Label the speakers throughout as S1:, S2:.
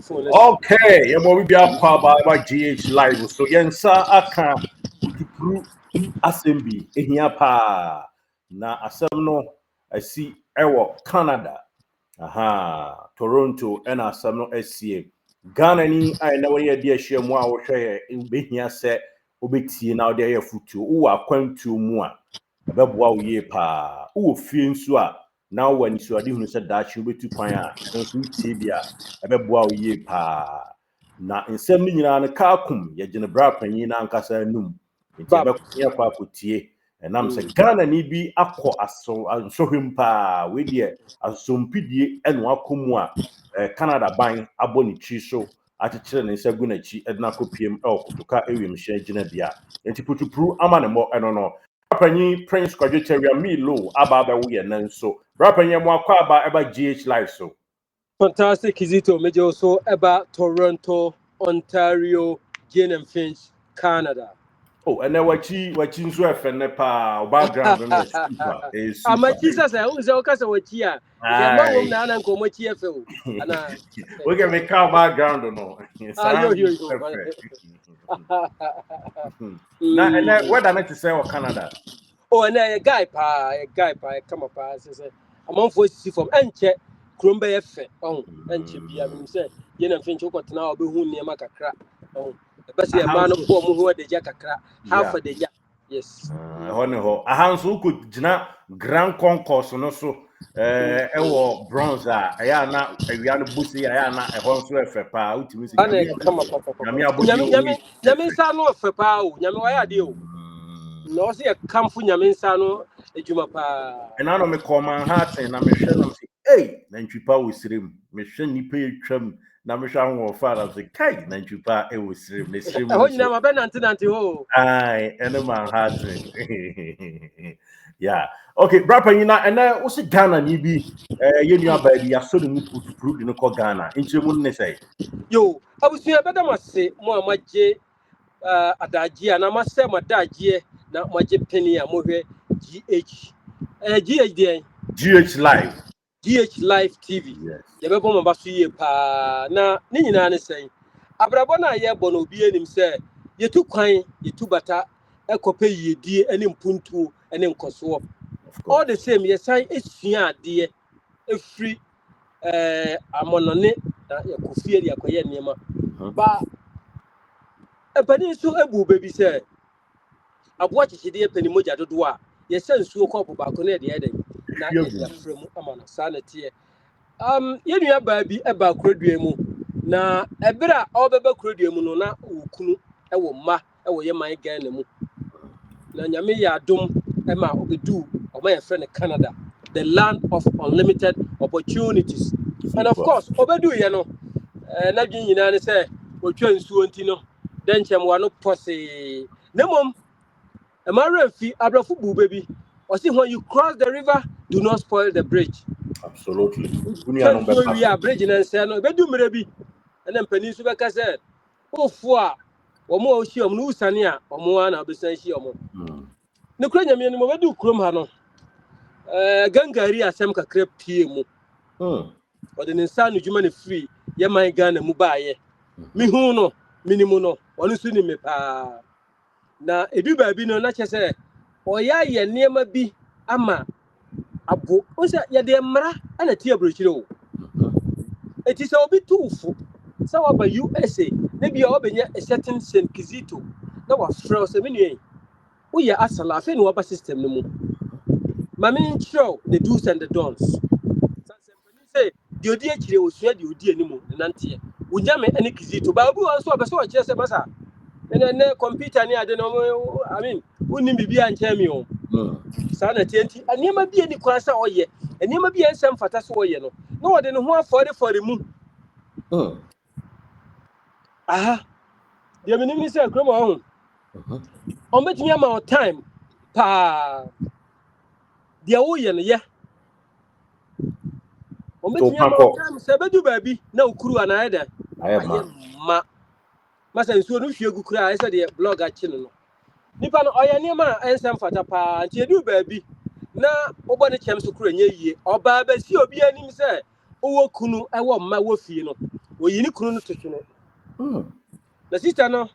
S1: phone.
S2: Okay, we be up by GH Live. So yensa aka utupru assembly ehia pa na asem no asi ewo Canada. Aha, Toronto and asem no asie. Ghana ni ai na we de ahia mu a wo hwe behia se obetie na de ya futu wo akwantu mu a ebeboa wo ye pa wo fie nso a na wo ani so ade hunu se daachi obetu kwan a nso tie bia ebeboa wo ye pa na nsɛm ni nyina no kaakum ye gene bra panyin na ankasa num nti ebekye kwa akotie enam sɛ Ghana ni bi akɔ aso ansohwem pa we de asompidie ɛno akomu a Canada ban abɔ ne chi so akyekyere ne nsa gu na chi ɛdena kopiem kotoka ewiem hye gina bia nti putupru ama ne mo ɛno no Brapanyin Prince Kwadwoteria Milo aba ba wo ye nan so brapanyin mo akwa aba eba GH Live so
S1: Fantastic Kizito Mejo also about Toronto, Ontario, Jane and Finch, Canada.
S2: Oh, and then wachi nso efene pa background no super is super.
S1: Ama Jesus I who say okasa wachi a. Ya ma wom na na nko machi efe o. Ana.
S2: We can make our background no.
S1: Yo.
S2: Na and then where that to say or Canada.
S1: Oh, and a guy come up say among for see from enche krombe efe oh enche bia me say ye na Finch okotena obehu niam kakra oh. But a man of whom who the Jacka, half of the Jack. Yes.
S2: Ho. Ahanso could jina grand concourse no so ewo bronze ayana awiano busi ayana ehonso efepa utimi si
S1: nyame sa no efepa o nyame wa ya de o no se come fu nyame sa no ejuma pa
S2: ena no me call Manhattan na me hwe no se hey na ntwipa wo sirem me hwe nipa etwam na me hwa ho fara se kai na ntwipa e wo sirem na sirem
S1: ho nyina ma be nante ho
S2: ai ena Manhattan yeah okay brapanyina ena wo se Ghana ni bi ye nua ba bi aso de mu putupru de no ko Ghana nchemu ne say
S1: yo abusua be da mase mo amaje adagie na mase madagie na maje peni a mo hwe
S2: GH Live
S1: TV. Yes. Yebebo mo baso ye pa na ne nyina ne sen. Abrabo na ye bo no obi enim se yetu kwan yetu bata ekope yedie ene mpuntu ene nkoso. All the same ye san esua ade efri amonone na yakofie de akoye niema. Ba epani so ebu bebi se abo chichide epani moja dodo a ye san suo kopo ba ko na de eden. Na ya fremu amana sanete yenua ba bi eba kurodua mu na ebere obeba kurodua mu no na okunu ewo ma ewo ye man Ghana mu na nyame ya adom ema obedu oma ye friend Canada, the land of unlimited opportunities. And of course obedu ye no na dwin nyina ne se otwa nsuo nti no den chem wa no pose nemom emara fi abrafo bu bebi or see when you cross the river, do not spoil the bridge.
S2: Absolutely.
S1: We are bridge and say no, be do merebi. And then Penisu Beka said, "Oh, for omo oshi omu usania omo na obesan shi omo." Ne kura nyame no do krom ha no. Gangari asem kakra pie mu. O de nsa no djuma ne free ye man Ghana mu baaye. Mi hu no, minimu no, onu su ni me pa. Na edu ba bi no na chese oya ye niema bi ama abo o se ye de mra ana tie abrochire o eti se obi tufu se wa ba USA na bia obenya a certain St. Kizito na wa frɛ se menue wo ye asala afi no ba system no mu mame nchiro the do's and the don'ts say the odi akire osua the odi animu nante unya me ene Kizito ba obi won so obeso o kire se masa ene computer ni ade no I mean unim bibia nche mi o sana tienti aniema bia ni kwasa oye aniema bia nsem fata so oye no na wode ne ho afore mu aha dia me ni se kroma ho on betimi ama o time pa dia wo ye no ye on betimi ama o time se bedu baabi na okuru ana eda ma masa nsuo no hwie gu kura ese de blog a chine no nipa no oya niema ensem fata pa nti edu baabi na obo ne chem so kura nye yie oba ba si obi anim se owo kunu ewo mma wo fie no oyi ni kunu no twetwe na sister no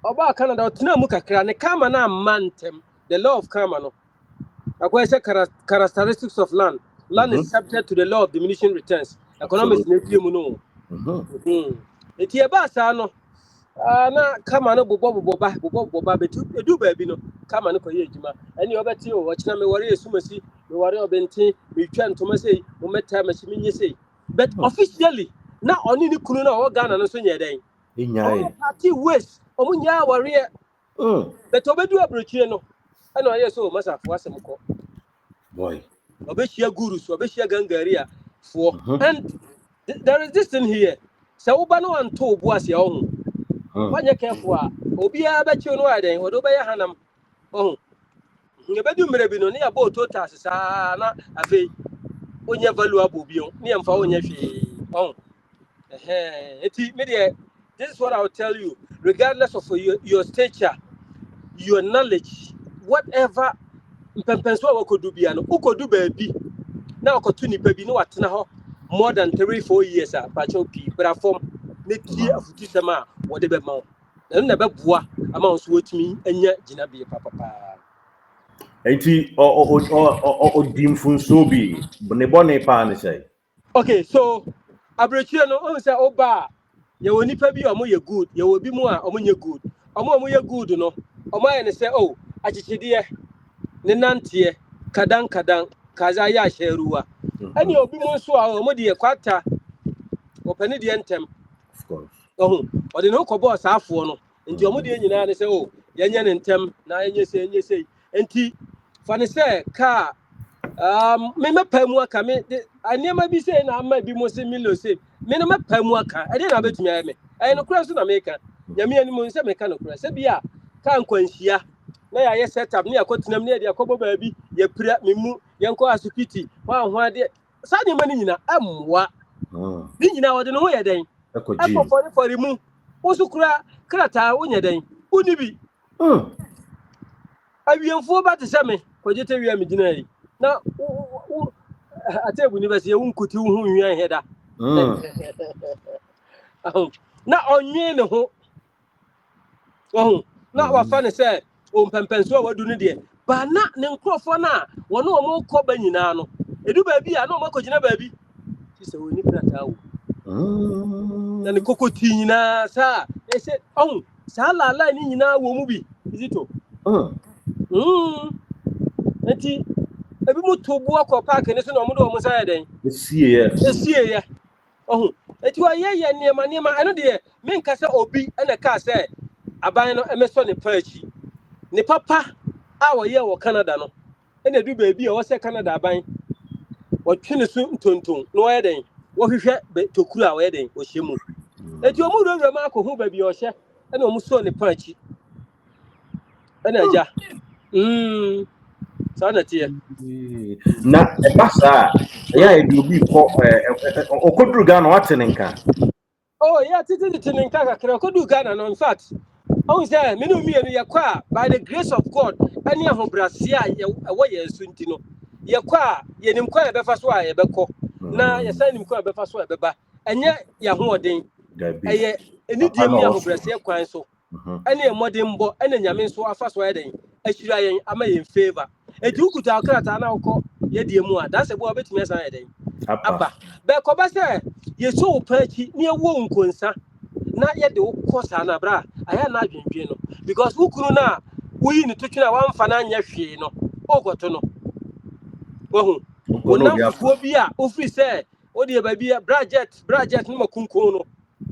S1: oba Canada otena mu kakra ne kama na mantem the law of karma no akwa say characteristics of land is subject to the law of diminishing returns economics na pie mu no eti e ba sa no na kama no bobo betu edu ba bi no kama no koye ejima eni obeti o ochina me wore esumasi me wore obenti me twa ntoma sei mo meta machi menye sei but officially na oni ni kunu na o Ghana no so nye den enyae party waste omunya wore but obedu abrochie no ena oye so masafo asem ko boy obeshia gurus obeshia gangaria for and there is this thing here so uba no anto obu ase ohun wanye careful obi a be chi no aden odo be ya hanam ohun ngebedu mrebi no ne ya bo total sa na afei onye valuable bio ne emfa onye hwe ohun eti me dey this is what I will tell you regardless of your stature your knowledge whatever mpempenso wa kodu bia no ukodu ba bi na okotu nipa bi no watena ho more than 3-4 years pacho pi platform ne tie afutisema wode be ma na be boa ama nso wotumi anya gina bi papa
S2: enti o dimfunso bi ne bone pa ne say
S1: okay so abrechire no o say oba ye woni pa bi omo ye good ye wo bi mu a omo nye good omo ye good no omo ye ne say oh achichide ne nantie kadan kaza ya sheruwa ani obi mu so a omo de kwata opani de entem
S2: of course
S1: ode no ko boss afo no nti omo de nyina ne say oh yenye ne ntem na yenye sei enti fane say ka me mepamu aka me aniema bi say na ama bi mo se milo say me no mepamu aka ade na betumi aye me aye no kura so na me ka nyame ani mo se me ka no kura se bia ka nkwanhia na ya setup ne akotinam ne de akobo baabi ya pira memu yenko asupiti wa ho ade sa ne mani nyina amwa ni nyina wode no ho ye den akofori fori mu usukura krata wonya den unibi awiemfo ba te se me kojete wi am gina yi na atebu ni bese unkuti hu nwan heda na onwe ne ho na wafa ne se o mpempenso wadu ne de ba na ne nkrofo na wono omo kɔ ba nyina no edu ba bi a na omo kɔgina ba bi ti se woni krata wo na ne kokoti nyina sa ese sa la ni nyina wo mu bi izito enti ebi mu tobu akɔ park ne so na omo do omo sa ya den esie ya enti wa ye niema eno de me nka se obi ena ka se aban no emeso ne paachi ne papa a wo ye wo Canada no ena du ba bi a wo se Canada aban wo twene su ntonton no wo ye den wo hwehwe tokuru a wo ye den wo hyemu enti omo do ma akɔ hu ba bi o hye ena omo so ne paachi ena ja sanate
S2: na ebasa ya ebi obi ko okoduru Ghana watenenka
S1: yeah titinenka kakra okodu Ghana no in fact say me no mienu yakwa by the grace of God ani ahobrasia ewo yesu ntino yakwa yenim kwa ebefa so a ebekɔ na yesanim kwa ebefa so ebeba enye ya hoɔden eye enidie mi ahobrasia kwan so ene emodin bo ene nyame nso afa so eden ahira yen ama yen favor eti ukuta akrata na ukɔ yedie mu a that's ebo obetumi asan eden aba be ko ba se yeso opachi ne ewo nkonsa na yede ukɔ sa na bra aya na adwendwe no because ukunu na wuyi ne totwena wamfa na anya hwe no ogoto no wohu wona fuo bi a ofri se odi ba bi brajet no makunkun no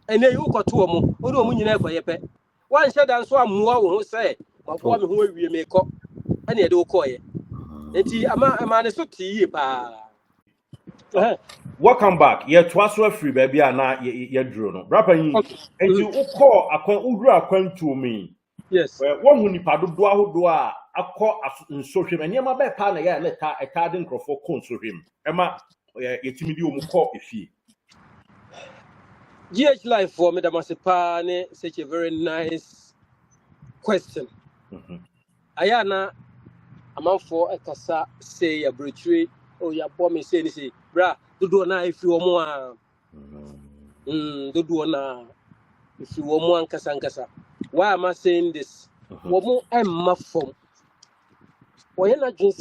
S1: ene yi ukoto omo odi omo nyina ekɔ yepe wan sheda nso amuwa wo ho se maboa me ho awie me kɔ ene yede ukɔye enti ama ne so tie pa
S2: welcome back ye twaso afri ba bi na ye duro no brapa yin enti ukɔ akwan uduru akwantu mi
S1: yes
S2: wo hu nipa dodo ahodo a akɔ nsohwem eniema ba pa na ye leta etade nkrofo kɔ nsohwem ema yetimi di omukɔ efie
S1: GH Life for me Damasipane, such a very nice question. Ayana, a man for a cassa say a brutary or ya bomb say, bra, dodo na ifi omo a dodo na ifi omo ankasa why am I saying this omo emma from oye na dwen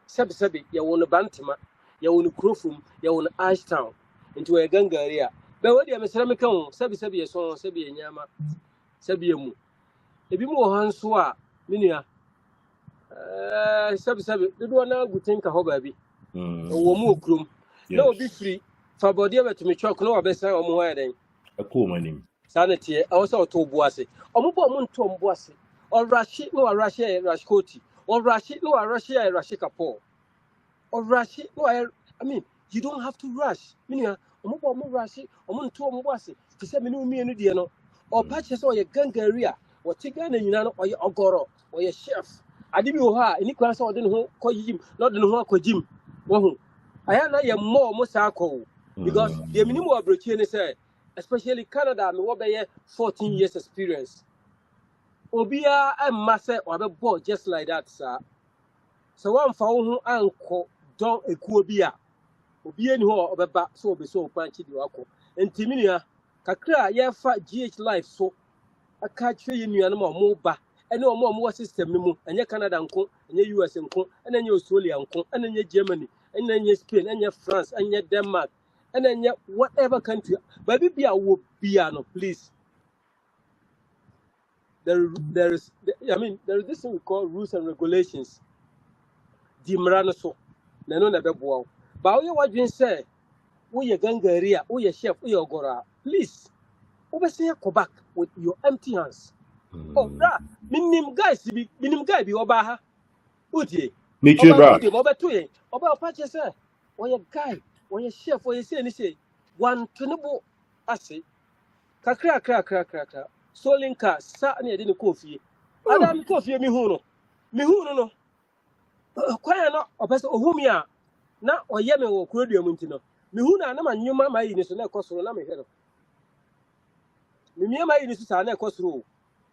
S1: sebi ya won bantima ya won krofum ya won ashtown into a gangare a be wodi am sere meka ho sebi ye so sebi ye nyama sebi ye mu ebi mu wo hanso a menua sebi dodo na gutenka ho ba bi wo mu okrom na obi free fa body betumi chok na obesan omo ho eden
S2: akọ manim
S1: sanity I also to boase omo bo mo nto mboase o rashi no rashi rashkoti or rush it, no, I rush here, I rush it, or rush it, no, I mean, you don't have to rush. Meaning, more rush it, or moon to Mwasi, to say, me and Diano, or patches or your gangaria, or Tigan and Yano, or your Ogoro, or your chef. I didn't know her, any class or didn't call him, not the no call Jim. Whoa, I am not your more Mosako, because the minimum of Britain said, especially Canada, and what by 14 years experience. Obia and Massa or the boy just like that, sir. So one for who uncle don't a Kubia. Obia and who about so be so punchy the uncle. And Timinia, Kakra, yeah, fat GH life so a catch you animal more back and no more system, and your Canada uncle, and your US uncle, and then your Australia uncle, and then your Germany, and then your Spain, and your France, and your Denmark, and then your whatever country. But maybe I will be, please. There is this thing we call rules and regulations. The Maranoso, Nano Nabebo. But what you say, we are gangaria, we are chef, we are gora. Please, oversee go back with your empty hands. Oh, bra, minim guys, minim guy be obaha. Uti,
S2: meet you, bro.
S1: Oba two, Oba Pacha, sir. Or your guy, or your chef, or you say, one tunable assay. Kakra. Solinka, sa near the coffee. Adam coffee, mihuno. No. Quite not a person of whom ya now or Yemen or Cordia Muntino. Mihuna, no man, you mamma in is a cost roll. Mimia is a cost roll.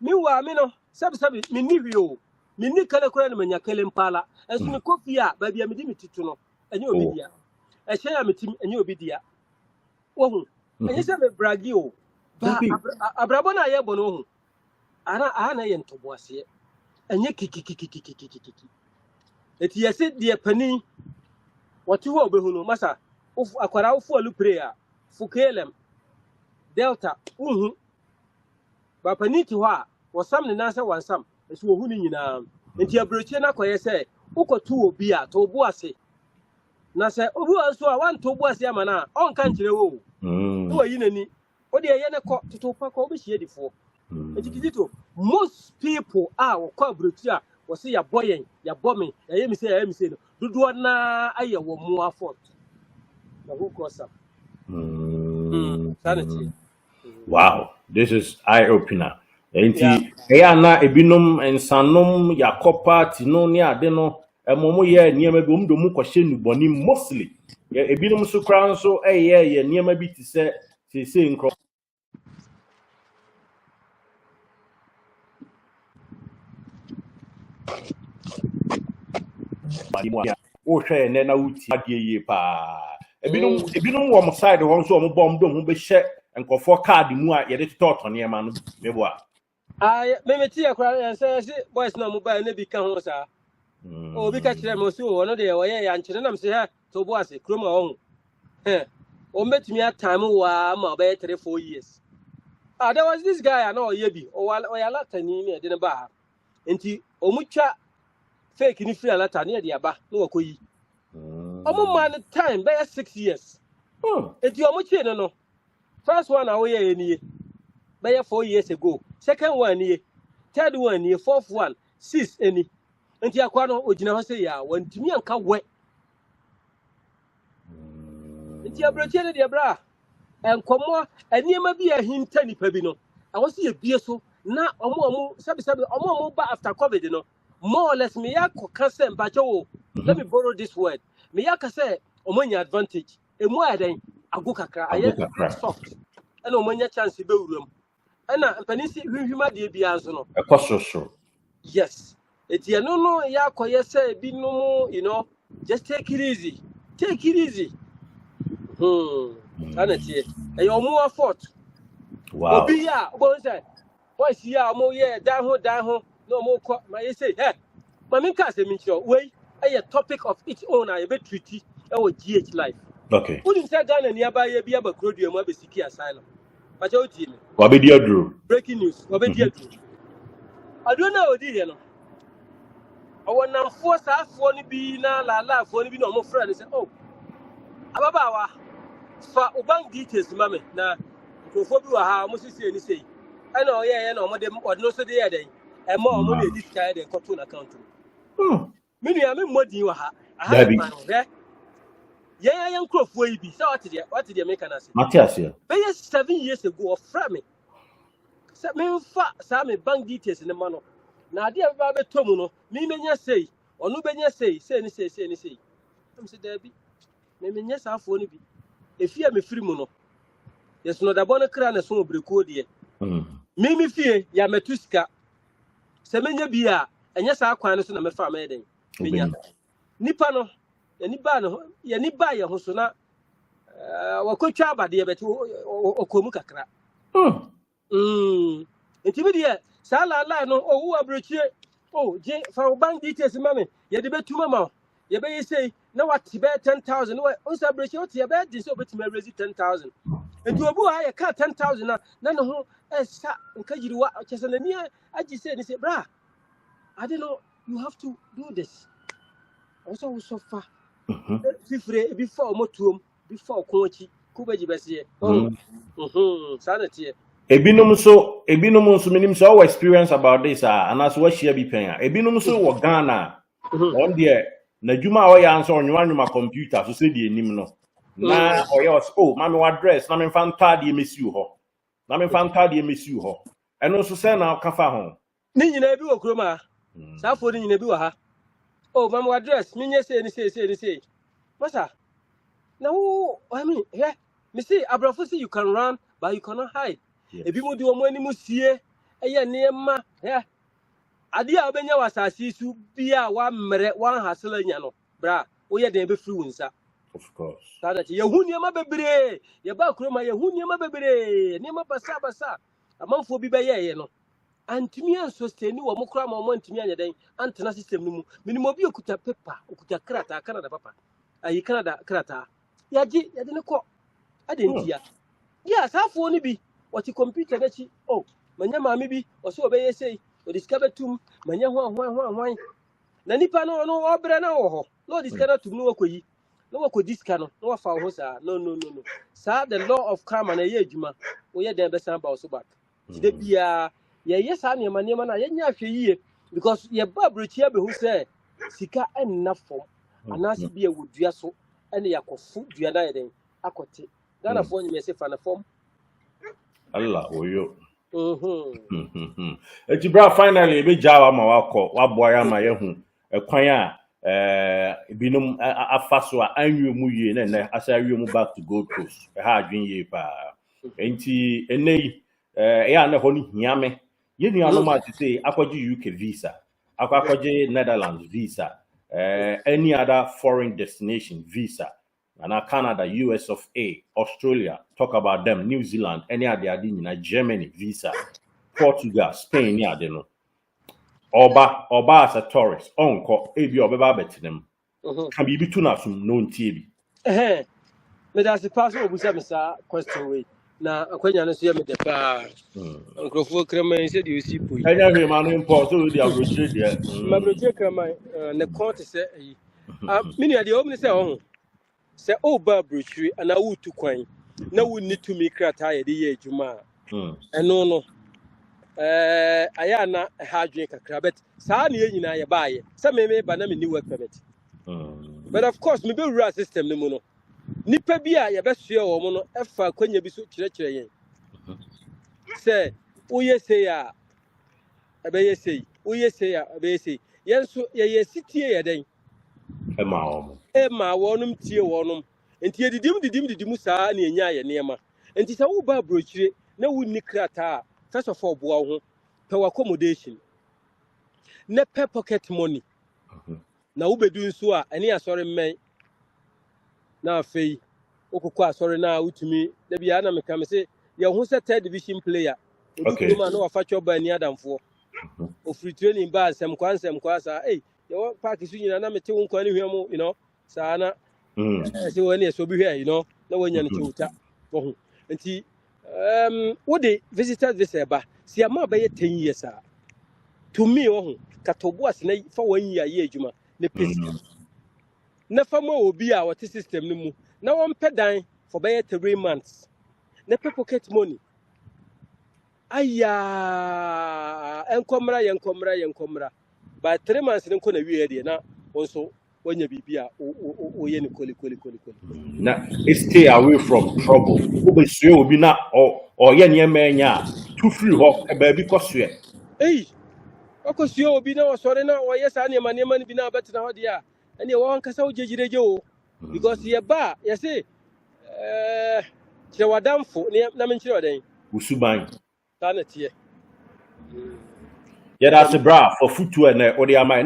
S1: Meanwhile, Mino, Sabi, Minivio, Minicala Cranman, Yakel Pala, as soon as coffee, baby, I'm limited to know, and you be dear. I share a team, and you be dear. Oh, and you said a bragio. Abrabona Yabono. Ana yen to boise. And ye kiki. It yes it dear penny. What you will be who massa. Of Aquara for Luprea, Fukelem, Delta, But penny to her was some the answer one some, as we were in and your Bruchena Coy say, Uko two beer to boise. Nasa, also I want to boise Yamana, on country. Who are you any? What the Yana caught to Paco be here before. Most people are quite brutal. Was say your boying, your bombing, I say, do na I will more fault. The who goes up. Sanity.
S2: Wow, this is eye opener. Enti na ebinum ensanom yakopa tinonia de no emomo ye niema bi omdo mu kwahye nuboni mostly. Ebinum so kran so ye niema bi ti se nkro o hwe ne na wuti ade ye pa. Ebinum wo mo side won so mo bom do mo be hye nkofo card mu a ye de toto niema no mebo a
S1: Me tia kwa say boys na mobile na bi ka ho sa. O bi ka kire mo so wono de wo ye ya nkyere na mse ha to bo ase kroma ho. O metumi atime wa ma be 3-4 years. There was this guy I know ye bi o ya lata ni me de ne ba. Enti o mutwa fake ni free lata na de aba na wakoyi. Omo man time be 6 years. Enti o mu chi no. First one I ye ni be 4 years ago. Second one ye, third one ye, fourth one, 6 any. Enti akwa no ogina ho say ya wantumi anka we. Enti abroche ne de bra. Enkomo eniema bi a hinta nipa bi no. I was see bie so na omo sabi omo ba after COVID no. More or less me ya koka say mbache wo. Let me borrow this word. Me ya ka say omo nya advantage. Emu adan ago kakra aye soft. And omo nya chance be wuram. Ana mpanisi hwihwima de bia so no.
S2: Ekososo.
S1: Yes. Eti no ya koye say bi no, just take it easy. Take it easy. Sanity. A your more fort.
S2: Wow.
S1: Obi ya, Bon say, what's ya, mo ye, down home, no more. My say, hey, Maminka say, Mincho, way, a topic of its own, I bet treaty, our GH life.
S2: Okay.
S1: Wouldn't say Ghana nearby a be able to do a Mabisiki asylum. But your team.
S2: Wabedia Drew.
S1: Breaking news, Obedia. I don't know, dear. I want to force us for be na la for be no more friends. Oh, Ababawa. For bank details, mammy. Now, to follow how must say any say. I know, yeah, no more them or no so the other. And more money this guy than cartoon account. Many I mean, what do you have? I have a man there. Yeah, young crop will be. So what did you make an answer?
S2: Matthias here.
S1: But 7 years ago, of Frammy. Set me fat, some bank details in the manor. Now, dear Babbe Tomuno, me may say, or no benya say. I'm said, Debbie, me yes, I'll phone be. If you have me free mono. Yes, no, the bonnet crown is so brecodia. Mimi fear, Yamatuska. Semenya Bia, and yes, I'll quite on a farm heading. Nipano, Yanibano, Yanibaya, Hosona, Wakochaba, dear, but Okomuka crap. Intimidate, Sala Lano, who are breaching. Oh, Jay, for bank details, mammy, you debate to mamma. You may say, no, what Tibet 10,000. Also, breach out your bed, this over to my raise 10,000. And to a boy, I cut 10,000. None of whom is encourage you what just an near. I just said, brah, I don't know, you have to do this. Also, so far, before Motum, before Kochi, Kubaji Bessie. Sanity.
S2: Ebinum so minim so our experience about this and as what share be paying. Ebinum so wo Ghana. On there na djuma o ya answer onwa my computer so say the enim no. Na o ya oh mama address na me fan card e mesi ho. Na me fan card e mesi ho. Eno so say na ka fa ho.
S1: Ni nyina bi wo kroma. Sa fo ni nyina bi wo ha. Oh mama address me nye say. Masa. Na wo I mean, yeah. Me say abrafo say you can run but you cannot hide. If you do one any musie, a near yeah. Adia Benya was a sisu be a 1 minute 1 hassle yano, bra, we are the fluenza.
S2: Of course.
S1: That you who near my baby, your back room, you who near my baby, near my basa, a month for be by ye, no. And to me, and sustain you a mocram or one to me, and Antona system, minimobio could have pepper, or could have crata, Canada papa. I Canada crata. Yaji, I didn't call. I didn't hear. Yes, half only be. What you computer that she oh manyama maybe or so obey say or discover to manya why Nanipa no obra na ho no discover to no koyi no ko discount no fa ho sa no sir the law of karma na ye adwuma wo ye den be san ba so back today bia ye yes an ye manema na ye nya hwe yie because ye ba brochia be hu say sika enna fom anase bia wodua so ene yakofu dua na ye den akote Ghana fo nyime se fa na fom
S2: Allah oyo. Eti bra finally be jawa ma wakọ waboa ya ma yehu ekwan a binum afaso a anwe mu yie na asa awie mu back to Gold Coast ha adwen yie pa enti enei ya na ho ni hiame ye nua no ma say akwaje UK visa akwaje Netherlands visa any other foreign destination visa and Canada, US of A, Australia, talk about them, New Zealand, any other in Germany, visa, Portugal, Spain, yeah, they know. Oba as a tourist, onko, ebi obeba bet them. Can be between us known TV.
S1: Me that's the person who was question way. Na akwanya no so ye me de pa. Nkrofo krama say the see pui.
S2: Anya hwe ma no import so the average there.
S1: Ma broje krama ne court say yi. Mini ade o me say oh. Say oh ba brochiri ana wutu kwan na wonni tumi krata ye de ye adwuma eno no aya na ha adwen kakra bet saa na ye nyina ye baaye say me ba na me ni work permit but of course me be rural system no mu no nipa bi a ye be soe wo mo no efa kwanya bi so kire yen say uye say a ebe ye say uye say a ebe ye say yen so ye sitie ye den Emma wonum tie wonum enti edidim saa na enya ye nema enti sa wo ba brochire na wonni krata first of all boa ho per accommodation na per pocket money na wo bedu nso a ene asore men na afei okukwa sorry na utumi da bia na meka me say ye hu say third division player odu
S2: Okay.
S1: kuma na wafa choba ni adamfo ofri training ba nsem kwa sa eh ye park su nyina na mete wo nkwa ni hwemu sa na say wo ne so bi hwe na wanya no chewuta wo hu nti wo de visitors visa ba si ama ba ye 10 years to me wo hu katoboas na fa 1 year ye adwuma ne pesi na fa ma obi a what system no mu na won pedan for be 3 months na pocket money aya enkomra by 3 months ne ko na wiye de na wonso wanya bibia o ye ne koli
S2: na stay away from trouble wo be sue obi na o ye ne manya to free ho ba bi kosue
S1: okosuo obi na osore na wo ye sa ne ma ne bi na betena ho de a ene wo ankasa wo jejireje o because ye ba ye say kire wadamfo ne na men kire wadan
S2: usuban
S1: ta na tie
S2: ya da se bra for footwear na o de amai